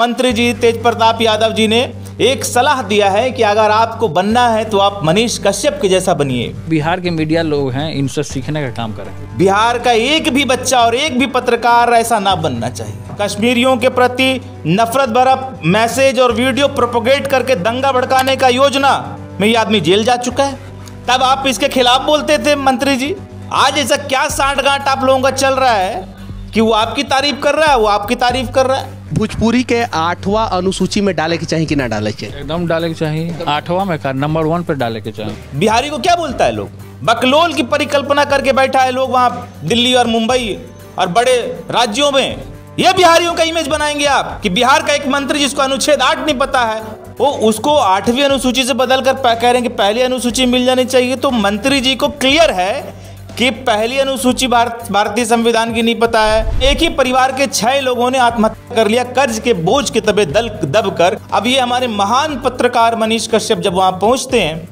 मंत्री जी तेज प्रताप यादव जी ने एक सलाह दिया है कि अगर आपको बनना है तो आप मनीष कश्यप के जैसा बनिए। बिहार के मीडिया लोग हैं, इनसे सीखने का काम करें। बिहार का एक भी बच्चा और एक भी पत्रकार ऐसा ना बनना चाहिए। कश्मीरियों के प्रति नफरत भरा मैसेज और वीडियो प्रोपोगेट करके दंगा भड़काने का योजना में ये आदमी जेल जा चुका है। तब आप इसके खिलाफ बोलते थे मंत्री जी। आज ऐसा क्या सांठगांठ आप लोगों का चल रहा है कि वो आपकी तारीफ कर रहा है, वो आपकी तारीफ कर रहा है। भोजपुरी के 8वां अनुसूची में डाले के चाहिए कि ना डाले चाहिए? एकदम डाले के चाहिए। 8वां में का नंबर 1 पे डाले के चाहिए। बिहारी को क्या बोलता है लोग? बकलोल की परिकल्पना करके बैठा है लोग वहाँ दिल्ली और मुंबई और बड़े राज्यों में। ये बिहारियों का इमेज बनाएंगे आप कि बिहार का एक मंत्री जिसको अनुच्छेद 8 नहीं पता है, वो उसको 8वीं अनुसूची से बदलकर कह रहे हैं कि पहली अनुसूची मिल जानी चाहिए। तो मंत्री जी को क्लियर है कि पहली अनुसूची भारतीय संविधान की नहीं पता है। एक ही परिवार के 6 लोगों ने आत्महत्या कर लिया कर्ज के बोझ के तबे दबकर। अब ये हमारे महान पत्रकार मनीष कश्यप जब वहां पहुंचते हैं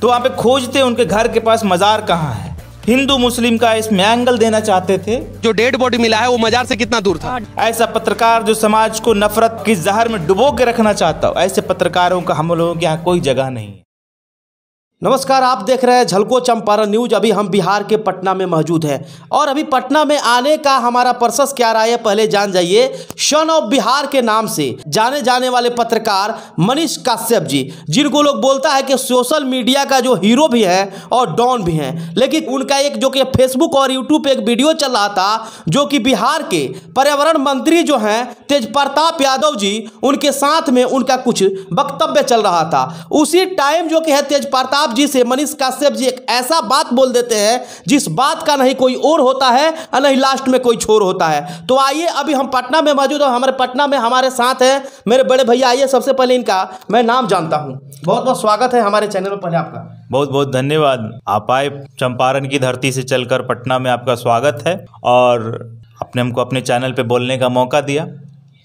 तो वहां पे खोजते हैं उनके घर के पास मजार कहाँ है। हिंदू मुस्लिम का इसमें एंगल देना चाहते थे। जो डेड बॉडी मिला है वो मजार से कितना दूर था? ऐसा पत्रकार जो समाज को नफरत की जहर में डुबो के रखना चाहता हो, ऐसे पत्रकारों का हम लोगों के यहाँ कोई जगह नहीं है। नमस्कार, आप देख रहे हैं झलको चंपारण न्यूज। अभी हम बिहार के पटना में मौजूद हैं और अभी पटना में आने का हमारा पर्पस क्या रहा है पहले जान जाइए। सन ऑफ बिहार के नाम से जाने जाने वाले पत्रकार मनीष कश्यप जी, जिनको लोग बोलता है कि सोशल मीडिया का जो हीरो भी है और डॉन भी हैं, लेकिन उनका एक जो कि फेसबुक और यूट्यूब पे एक वीडियो चल रहा था जो कि बिहार के पर्यावरण मंत्री जो हैं तेज प्रताप यादव जी, उनके साथ में उनका कुछ वक्तव्य चल रहा था। उसी टाइम जो कि है तेज प्रताप जी से मनीष कश्यप जी एक ऐसा बात बोल देते हैं जिस बात का नहीं कोई और होता है और नहीं लास्ट में कोई छोर होता है। तो आइए, अभी हम पटना में मौजूद हैं। हमारे पटना में हमारे साथ हैं मेरे बड़े भैया। आइए, सबसे पहले इनका मैं नाम जानता हूं। बहुत बहुत स्वागत है हमारे चैनल में। पहले आपका बहुत बहुत धन्यवाद। आप आए चंपारण की धरती से चलकर पटना में, आपका स्वागत है और आपने हमको अपने चैनल पे बोलने का मौका दिया,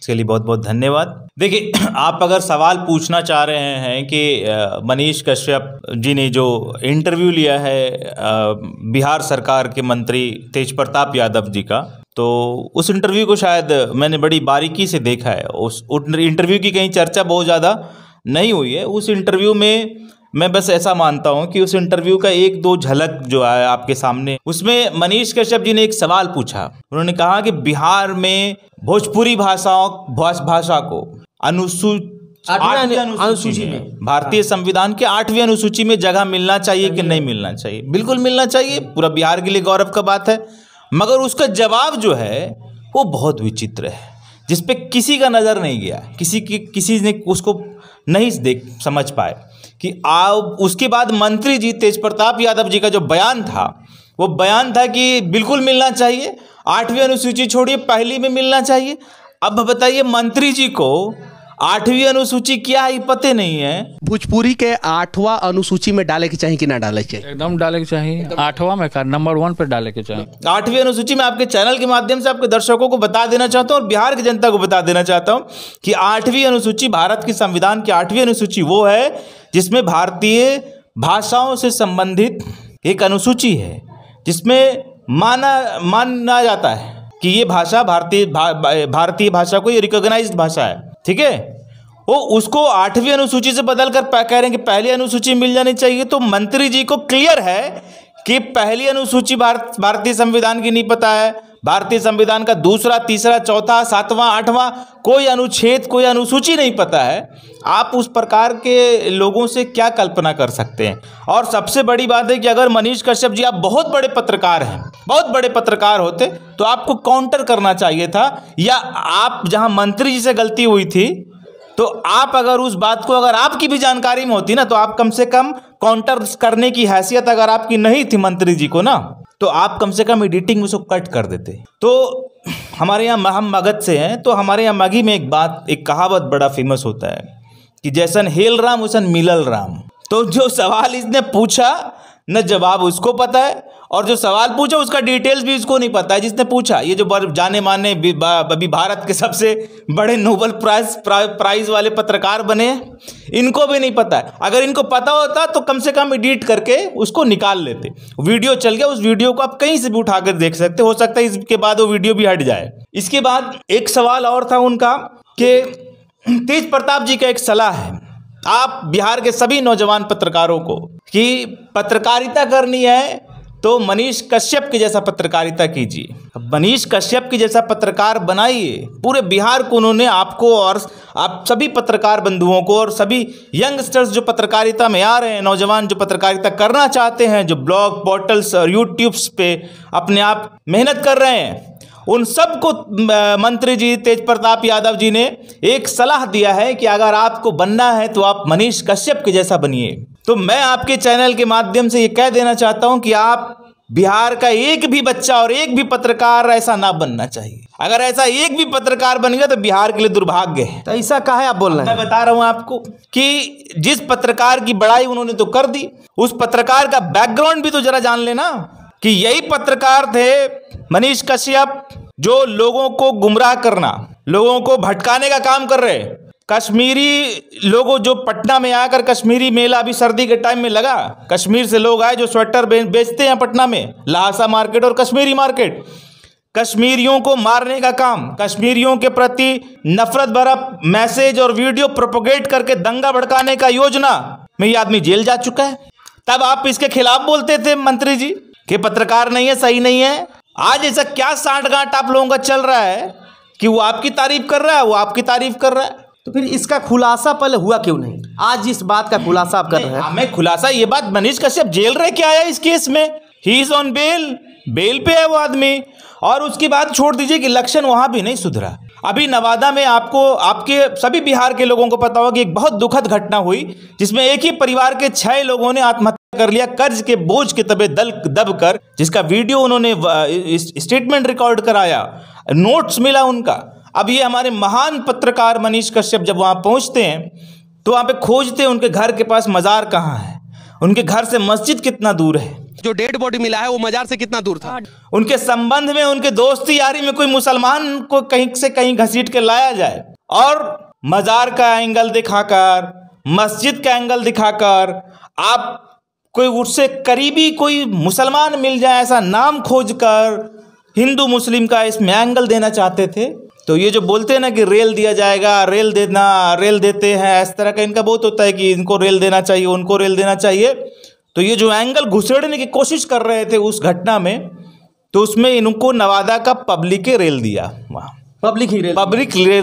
इसके लिए बहुत बहुत धन्यवाद। देखिए, आप अगर सवाल पूछना चाह रहे हैं कि मनीष कश्यप जी ने जो इंटरव्यू लिया है बिहार सरकार के मंत्री तेज प्रताप यादव जी का, तो उस इंटरव्यू को शायद मैंने बड़ी बारीकी से देखा है। उस इंटरव्यू की कहीं चर्चा बहुत ज़्यादा नहीं हुई है। उस इंटरव्यू में मैं बस ऐसा मानता हूं कि उस इंटरव्यू का 1-2 झलक जो है आपके सामने, उसमें मनीष कश्यप जी ने एक सवाल पूछा। उन्होंने कहा कि बिहार में भोजपुरी भाषा को अनुसूची में, भारतीय संविधान के 8वीं अनुसूची में जगह मिलना चाहिए कि नहीं मिलना चाहिए? बिल्कुल मिलना चाहिए, पूरा बिहार के लिए गौरव का बात है। मगर उसका जवाब जो है वो बहुत विचित्र है, जिसपे किसी का नज़र नहीं गया, किसी ने उसको नहीं समझ पाए कि उसके बाद मंत्री जी तेज प्रताप यादव जी का जो बयान था, वो बयान था कि बिल्कुल मिलना चाहिए, 8वीं अनुसूची छोड़िए पहली में मिलना चाहिए। अब बताइए, मंत्री जी को 8वीं अनुसूची क्या है पता नहीं है। भोजपुरी के 8वां अनुसूची में डाले के चाहिए कि ना डाले चाहिए? एकदम डाले के चाहिए। 8वां में का नंबर 1 पे डाले के चाहिए। 8वीं अनुसूची में आपके चैनल के माध्यम से आपके दर्शकों को बता देना चाहता हूँ और बिहार की जनता को बता देना चाहता हूँ कि 8वीं अनुसूची, भारत की संविधान की 8वीं अनुसूची वो है जिसमें भारतीय भाषाओं से संबंधित एक अनुसूची है, जिसमें माना जाता है कि ये भाषा भारतीय भाषा को ये रिकॉग्नाइज्ड भाषा है। ठीक है, वो उसको 8वीं अनुसूची से बदलकर कह रहे हैं कि पहली अनुसूची मिल जानी चाहिए। तो मंत्री जी को क्लियर है कि पहली अनुसूची भारतीय संविधान की नहीं पता है। भारतीय संविधान का 2रा, 3रा, 4था, 7वां, 8वां कोई अनुच्छेद, कोई अनुसूची नहीं पता है। आप उस प्रकार के लोगों से क्या कल्पना कर सकते हैं? और सबसे बड़ी बात है कि अगर मनीष कश्यप जी आप बहुत बड़े पत्रकार हैं, बहुत बड़े पत्रकार होते तो आपको काउंटर करना चाहिए था, या आप जहां मंत्री जी से गलती हुई थी तो आप अगर उस बात को, अगर आपकी भी जानकारी में होती ना, तो आप कम से कम काउंटर करने की हैसियत अगर आपकी नहीं थी मंत्री जी को ना, तो आप कम से कम एडिटिंग में उसको कट कर देते। तो हमारे यहाँ हम मगध से हैं, तो हमारे यहाँ मगही में एक कहावत बड़ा फेमस होता है कि जैसन हेल राम वैसन मिलल राम। तो जो सवाल इसने पूछा न जवाब उसको पता है, और जो सवाल पूछा उसका डिटेल्स भी उसको नहीं पता है जिसने पूछा। ये जो जाने माने अभी भारत के सबसे बड़े नोबेल प्राइज वाले पत्रकार बने हैं, इनको भी नहीं पता है। अगर इनको पता होता तो कम से कम एडिट करके उसको निकाल लेते। वीडियो चल गया, उस वीडियो को आप कहीं से भी उठाकर देख सकते हो सकता है इसके बाद वो वीडियो भी हट जाए। इसके बाद एक सवाल और था उनका कि तेज प्रताप जी का एक सलाह है आप बिहार के सभी नौजवान पत्रकारों को कि पत्रकारिता करनी है तो मनीष कश्यप के जैसा पत्रकारिता कीजिए। मनीष कश्यप के जैसा पत्रकार बनाइए। पूरे बिहार को उन्होंने आपको और आप सभी पत्रकार बंधुओं को और सभी यंगस्टर्स जो पत्रकारिता में आ रहे हैं, नौजवान जो पत्रकारिता करना चाहते हैं, जो ब्लॉग पोर्टल्स और यूट्यूब्स पे अपने आप मेहनत कर रहे हैं, उन सबको मंत्री जी तेज प्रताप यादव जी ने एक सलाह दिया है कि अगर आपको बनना है तो आप मनीष कश्यप के जैसा बनिए। तो मैं आपके चैनल के माध्यम से ये कह देना चाहता हूं कि आप बिहार का एक भी बच्चा और एक भी पत्रकार ऐसा ना बनना चाहिए। अगर ऐसा एक भी पत्रकार बन गया तो बिहार के लिए दुर्भाग्य है। तो ऐसा कहा है आप बोल रहे हैं? मैं बता रहा हूं आपको कि जिस पत्रकार की बड़ाई उन्होंने तो कर दी, उस पत्रकार का बैकग्राउंड भी तो जरा जान लेना कि यही पत्रकार थे मनीष कश्यप जो लोगों को गुमराह करना, लोगों को भटकाने का काम कर रहे। कश्मीरी लोगों जो पटना में आकर कश्मीरी मेला अभी सर्दी के टाइम में लगा, कश्मीर से लोग आए जो स्वेटर बेचते हैं पटना में, लहासा मार्केट और कश्मीरी मार्केट, कश्मीरियों को मारने का काम, कश्मीरियों के प्रति नफरत भरा मैसेज और वीडियो प्रोपोगेट करके दंगा भड़काने का योजना में ये आदमी जेल जा चुका है। तब आप इसके खिलाफ बोलते थे मंत्री जी कि पत्रकार नहीं है, सही नहीं है। आज ऐसा क्या सांठगांठ आप लोगों का चल रहा है कि वो आपकी तारीफ कर रहा है, वो आपकी तारीफ कर रहा है। तो फिर इसका खुलासा पहले हुआ क्यों नहीं? आज इस बात का खुलासा आप कर रहे हैं। हमें खुलासा ये बात, मनीष कश्यप जेल रह के आया इस केस में, ही इज ऑन बेल पे है वो आदमी। और उसकी बात छोड़ दीजिए कि इलेक्शन वहां भी नहीं सुधरा। अभी नवादा में आपको, आपके सभी बिहार के लोगों को पता होगा कि एक बहुत दुखद घटना हुई जिसमें एक ही परिवार के 6 लोगों ने आत्महत्या कर लिया कर्ज के बोझ के तबे दब कर, जिसका वीडियो उन्होंने स्टेटमेंट रिकॉर्ड कराया, नोट्स मिला उनका। अब ये हमारे महान पत्रकार मनीष कश्यप जब वहां पहुंचते हैं तो वहां पे खोजते हैं उनके घर के पास मजार कहाँ है, उनके घर से मस्जिद कितना दूर है, जो डेड बॉडी मिला है वो मजार से कितना दूर था, उनके संबंध में, उनके दोस्ती यारी में कोई मुसलमान को कहीं से कहीं घसीट के लाया जाए। और मजार का एंगल दिखाकर, मस्जिद का एंगल दिखाकर आप कोई उससे करीबी कोई मुसलमान मिल जाए ऐसा नाम खोजकर हिंदू मुस्लिम का इसमें एंगल देना चाहते थे। तो ये जो बोलते हैं ना कि रेल दिया जाएगा, रेल देते हैं, इस तरह का इनका बहुत होता है कि इनको रेल देना चाहिए, उनको रेल देना चाहिए। तो ये जो एंगल घुसेड़ने की कोशिश कर रहे थे उस घटना में, तो उसमें इनको नवादा का पब्लिक रेल दिया, वहाँ पब्लिक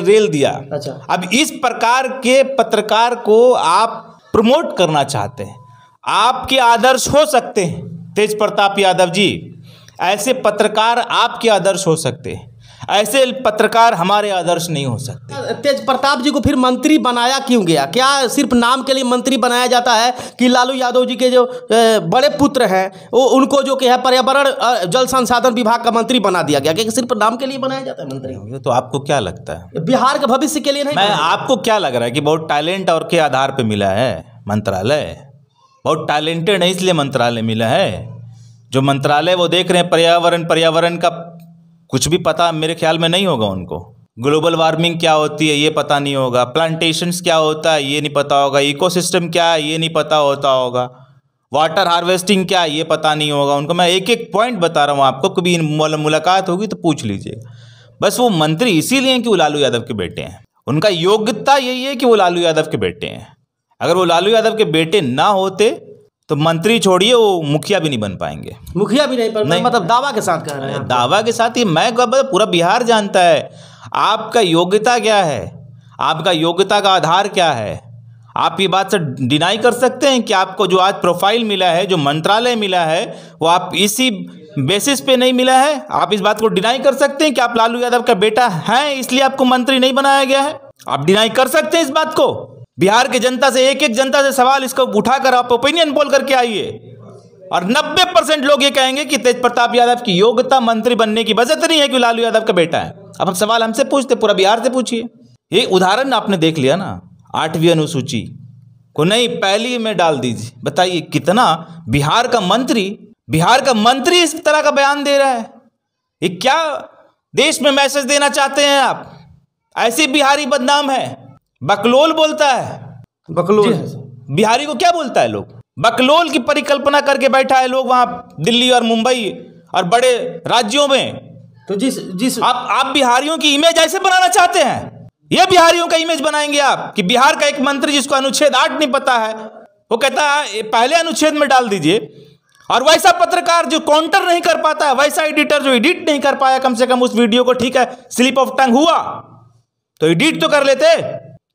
रेल दिया। अच्छा। अब इस प्रकार के पत्रकार को आप प्रमोट करना चाहते हैं, आपके आदर्श हो सकते हैं तेज प्रताप यादव जी, ऐसे पत्रकार आपके आदर्श हो सकते हैं, ऐसे पत्रकार हमारे आदर्श नहीं हो सकते। तेज प्रताप जी को फिर मंत्री बनाया क्यों गया? क्या सिर्फ नाम के लिए मंत्री बनाया जाता है कि लालू यादव जी के जो बड़े पुत्र हैं वो उनको जो कि है पर्यावरण जल संसाधन विभाग का मंत्री बना दिया गया? क्या सिर्फ नाम के लिए बनाया जाता है मंत्री? तो आपको क्या लगता है बिहार के भविष्य के लिए नहीं? आपको क्या लग रहा है कि बहुत टैलेंट और के आधार पर मिला है मंत्रालय? बहुत टैलेंटेड है इसलिए मंत्रालय मिला है। जो मंत्रालय वो देख रहे हैं पर्यावरण का कुछ भी पता मेरे ख्याल में नहीं होगा उनको। ग्लोबल वार्मिंग क्या होती है ये पता नहीं होगा, प्लांटेशंस क्या होता है ये नहीं पता होगा, इकोसिस्टम क्या है ये नहीं पता होगा, वाटर हार्वेस्टिंग क्या है ये पता नहीं होगा उनको। मैं एक एक पॉइंट बता रहा हूँ आपको, कभी मुलाकात होगी तो पूछ लीजिएगा। बस वो मंत्री इसीलिए हैं कि वो लालू यादव के बेटे हैं, उनका योग्यता यही है कि वो लालू यादव के बेटे हैं। अगर वो लालू यादव के बेटे ना होते तो मंत्री छोड़िए वो मुखिया भी नहीं बन पाएंगे। मुखिया भी नहीं, मतलब दावा के साथ कह रहे हैं? दावा के साथ ही मैं पूरा बिहार जानता है आपका योग्यता क्या है, आपका योग्यता का आधार क्या है। आप ये बात से डिनाई कर सकते हैं कि आपको जो आज प्रोफाइल मिला है, जो मंत्रालय मिला है, वो आप इसी बेसिस पे नहीं मिला है? आप इस बात को डिनाई कर सकते हैं कि आप लालू यादव का बेटा हैं इसलिए आपको मंत्री नहीं बनाया गया है? आप डिनाई कर सकते हैं इस बात को? बिहार की जनता से, एक एक जनता से सवाल इसको उठाकर आप ओपिनियन पोल करके आइए और 90% लोग ये कहेंगे कि तेज प्रताप यादव की योग्यता मंत्री बनने की वजह नहीं है कि लालू यादव का बेटा है। अब सवाल हमसे पूछते, पूरा बिहार से पूछिए। ये उदाहरण आपने देख लिया ना, 8वीं अनुसूची को नहीं पहली में डाल दीजिए। बताइए कितना बिहार का मंत्री इस तरह का बयान दे रहा है। ये क्या देश में मैसेज देना चाहते हैं आप? ऐसी बिहारी बदनाम है। बकलोल बोलता है, बकलोल बिहारी को क्या बोलता है लोग? बकलोल की परिकल्पना करके बैठा है लोग वहां दिल्ली और मुंबई और बड़े राज्यों में। तो जिस आप बिहारियों की इमेज ऐसे बनाना चाहते हैं, ये बिहारियों का इमेज बनाएंगे आप कि बिहार का एक मंत्री जिसको अनुच्छेद 8 नहीं पता है, वो कहता है पहले अनुच्छेद में डाल दीजिए, और वैसा पत्रकार जो काउंटर नहीं कर पाता है, वैसा एडिटर जो एडिट नहीं कर पाया कम से कम उस वीडियो को, ठीक है स्लिप ऑफ टंग हुआ तो एडिट तो कर लेते।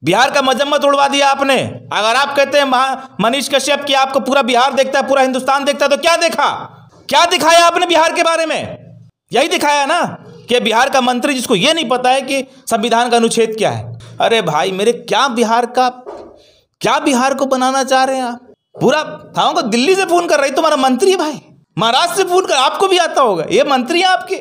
बिहार का मजम्मत उड़वा दिया आपने। अगर आप कहते हैं मनीष कश्यप कि आपको पूरा बिहार देखता है, पूरा हिंदुस्तान देखता है, तो क्या देखा, क्या दिखाया आपने बिहार के बारे में? यही दिखाया ना कि बिहार का मंत्री जिसको ये नहीं पता है कि संविधान का अनुच्छेद क्या है। अरे भाई मेरे, क्या बिहार को बनाना चाह रहे हैं आप? पूरा था को दिल्ली से फोन कर रही, तुम्हारा मंत्री है भाई, महाराष्ट्र से फोन कर, आपको भी आता होगा, ये मंत्री है आपके।